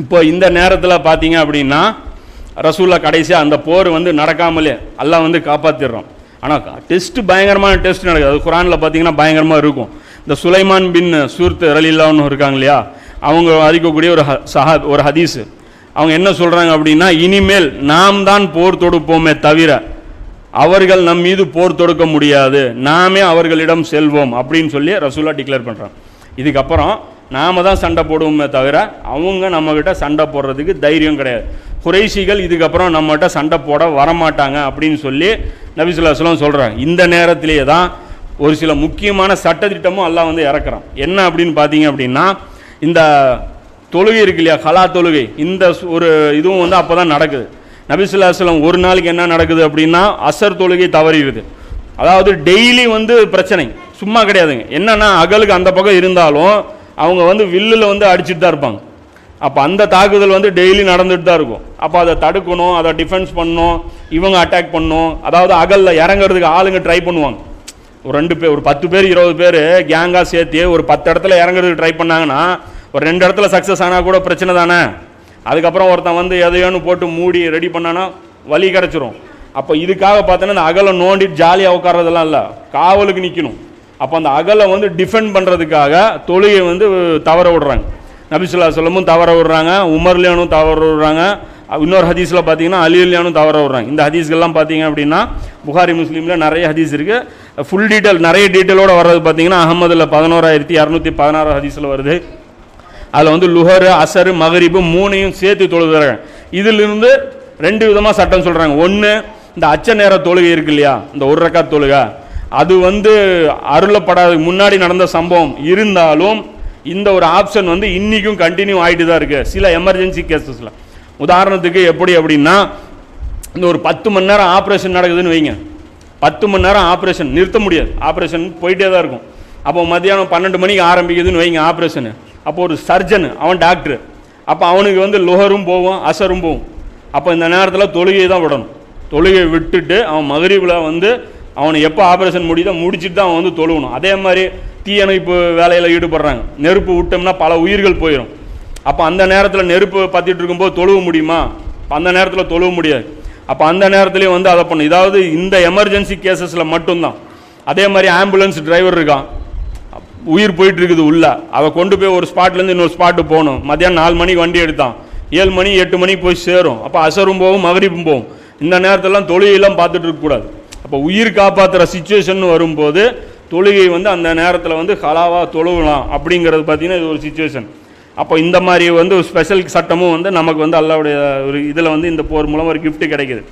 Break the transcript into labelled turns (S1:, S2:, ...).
S1: இப்போ இந்த நேரத்தில் பார்த்தீங்க அப்படின்னா ரசூல்லா கடைசியாக அந்த போர் வந்து நடக்காமலே அல்லாஹ் வந்து காப்பாற்றிடுறோம். ஆனால் டெஸ்ட்டு பயங்கரமான டெஸ்ட் நடக்குது. அது குரானில் பார்த்தீங்கன்னா பயங்கரமாக இருக்கும். இந்த சுலைமான் பின் சூர்த் ரலில்லான்னு இருக்காங்க இல்லையா, அவங்க அதிக்கக்கூடிய ஒரு ஹதீஸ். அவங்க என்ன சொல்கிறாங்க அப்படின்னா, இனிமேல் நாம் தான் போர் தொடுப்போமே தவிர அவர்கள் நம் மீது போர் தொடுக்க முடியாது, நாமே அவர்களிடம் செல்வோம் அப்படின்னு சொல்லி ரசூலா டிக்ளேர் பண்ணுறாங்க. இதுக்கப்புறம் நாம தான் சண்டை போடுவோமே தவிர அவங்க நம்மக்கிட்ட சண்டை போடுறதுக்கு தைரியம் கிடையாது. குறைஷிகள் இதுக்கப்புறம் நம்மகிட்ட சண்டை போட வரமாட்டாங்க அப்படின்னு சொல்லி நபி ஸல்லல்லாஹு அலைஹி வஸல்லம் சொல்கிறாங்க. இந்த நேரத்திலேயே தான் ஒரு சில முக்கியமான சட்டத்திட்டமும் அல்லாஹ் வந்து இறக்குறான். என்ன அப்படின்னு பார்த்தீங்க அப்படின்னா, இந்த தொழுகை இருக்கு இல்லையா, கலா தொழுகை, இந்த ஒரு இதுவும் வந்து அப்போ தான் நடக்குது. நபி ஸல்லல்லாஹு அலைஹி வஸல்லம் ஒரு நாளைக்கு என்ன நடக்குது அப்படின்னா, அசர் தொழுகை தவறிடுது. அதாவது டெய்லி வந்து பிரச்சனை சும்மா கிடையாதுங்க. என்னன்னா அகலுக்கு அந்த பக்கம் இருந்தாலும் அவங்க வந்து வில்லில் வந்து அடிச்சுட்டு தான் இருப்பாங்க. அப்போ அந்த தாக்குதல் வந்து டெய்லி நடந்துட்டு தான் இருக்கும். அப்போ அதை தடுக்கணும், அதை டிஃபென்ஸ் பண்ணணும், இவங்க அட்டாக் பண்ணணும். அதாவது அகலில் இறங்குறதுக்கு ஆளுங்க ட்ரை பண்ணுவாங்க. ஒரு 2 பேர், ஒரு 10 பேர் 20 பேர் கேங்காக சேர்த்து ஒரு 10 இடத்துல இறங்குறதுக்கு ட்ரை பண்ணாங்கன்னா ஒரு 2 இடத்துல சக்ஸஸ் ஆனால் கூட பிரச்சனை தானே. அதுக்கப்புறம் ஒருத்தன் வந்து எதையோன்னு போட்டு மூடி ரெடி பண்ணானா வழி கிடச்சிரும். அப்போ இதுக்காக பார்த்தோன்னா இந்த அகலை நோண்டிட்டு ஜாலியாக உட்கார்றதெல்லாம் இல்லை, காவலுக்கு நிற்கணும். அப்போ அந்த அகலை வந்து டிஃபெண்ட் பண்ணுறதுக்காக தொழுகை வந்து தவற விடுறாங்க. நபி ஸல்லல்லாஹு அலைஹி வஸல்லம் தவற விடுறாங்க, உமர்லியானும் தவற விடுறாங்க, இன்னொரு ஹதீஸில் பார்த்தீங்கன்னா அலிலியானும் தவற விடுறாங்க. இந்த ஹதீஸ்கள்லாம் பார்த்தீங்க அப்படின்னா புகாரி முஸ்லீமில் நிறைய ஹதீஸ் இருக்குது. ஃபுல் டீட்டெயில் நிறைய டீட்டெயிலோடு வர்றது பார்த்தீங்கன்னா அஹமதில் 11216 ஹதீஸில் வருது. அதில் வந்து லுஹர், அசர், மகரிபு 3ஐயும் சேர்த்து தொழுகிறாங்க. இதிலிருந்து 2 விதமாக சட்டம் சொல்கிறாங்க. ஒன்று, இந்த அச்ச நேர தொழுகை இருக்கு இல்லையா, இந்த 1 ரக்காத் தொழுகை, அது வந்து அருளப்படாததுக்கு முன்னாடி நடந்த சம்பவம் இருந்தாலும் இந்த ஒரு ஆப்ஷன் வந்து இன்றைக்கும் கண்டினியூ ஆகிட்டு தான் இருக்குது சில எமர்ஜென்சி கேசஸில். உதாரணத்துக்கு எப்படி அப்படின்னா, இந்த ஒரு 10 மணி நேரம் ஆப்ரேஷன் நடக்குதுன்னு வைங்க. 10 மணி நேரம் ஆப்ரேஷன் நிறுத்த முடியாது, ஆப்ரேஷன் போயிட்டே தான் இருக்கும். அப்போ மத்தியானம் 12 மணிக்கு ஆரம்பிக்குதுன்னு வைங்க ஆப்ரேஷனு. அப்போ ஒரு சர்ஜன், அவன் டாக்டரு, அப்போ அவனுக்கு வந்து லுஹரும் போகும், அசரும் போகும். அப்போ இந்த நேரத்தில் தொழுகையை தான் விடணும். தொழுகையை விட்டுட்டு அவன் மகரிபில் வந்து அவனை எப்போ ஆப்ரேஷன் முடியுதோ முடிச்சுட்டு தான் அவன் வந்து தொழுகணும். அதே மாதிரி தீயணைப்பு வேலையில் ஈடுபடுறாங்க, நெருப்பு விட்டோம்னா பல உயிர்கள் போயிடும். அப்போ அந்த நேரத்தில் நெருப்பு பற்றிட்டு இருக்கும்போது தொழுவ முடியுமா? அந்த நேரத்தில் தொழுவ முடியாது. அப்போ அந்த நேரத்துலேயும் வந்து அதை பண்ணும். இதாவது இந்த எமர்ஜென்சி கேசஸில் மட்டும்தான். அதே மாதிரி ஆம்புலன்ஸ் டிரைவர் இருக்கான், உயிர் போயிட்டு இருக்குது உள்ள, அதை கொண்டு போய் ஒரு ஸ்பாட்லேருந்து இன்னொரு ஸ்பாட்டு போகணும். மத்தியானம் 4 மணிக்கு வண்டி எடுத்தான், 7 மணி 8 மணிக்கு போய் சேரும். அப்போ அசரும் போகும், மகரிப்பும் போகும். இந்த நேரத்திலலாம் தொழுகையெல்லாம் பார்த்துட்டு இருக்கக்கூடாது. அப்போ உயிர் காப்பாற்றுற சிச்சுவேஷன் வரும்போது தொழுகை வந்து அந்த நேரத்தில் வந்து ஹலாவாக தொழுகலாம் அப்படிங்கிறது பார்த்தீங்கன்னா இது ஒரு சிச்சுவேஷன். அப்போ இந்த மாதிரி வந்து ஒரு ஸ்பெஷல் சட்டமும் வந்து நமக்கு வந்து அல்லாவுடைய ஒரு இதில் வந்து இந்த போர் மூலம் ஒரு கிஃப்ட் கிடைக்கிது.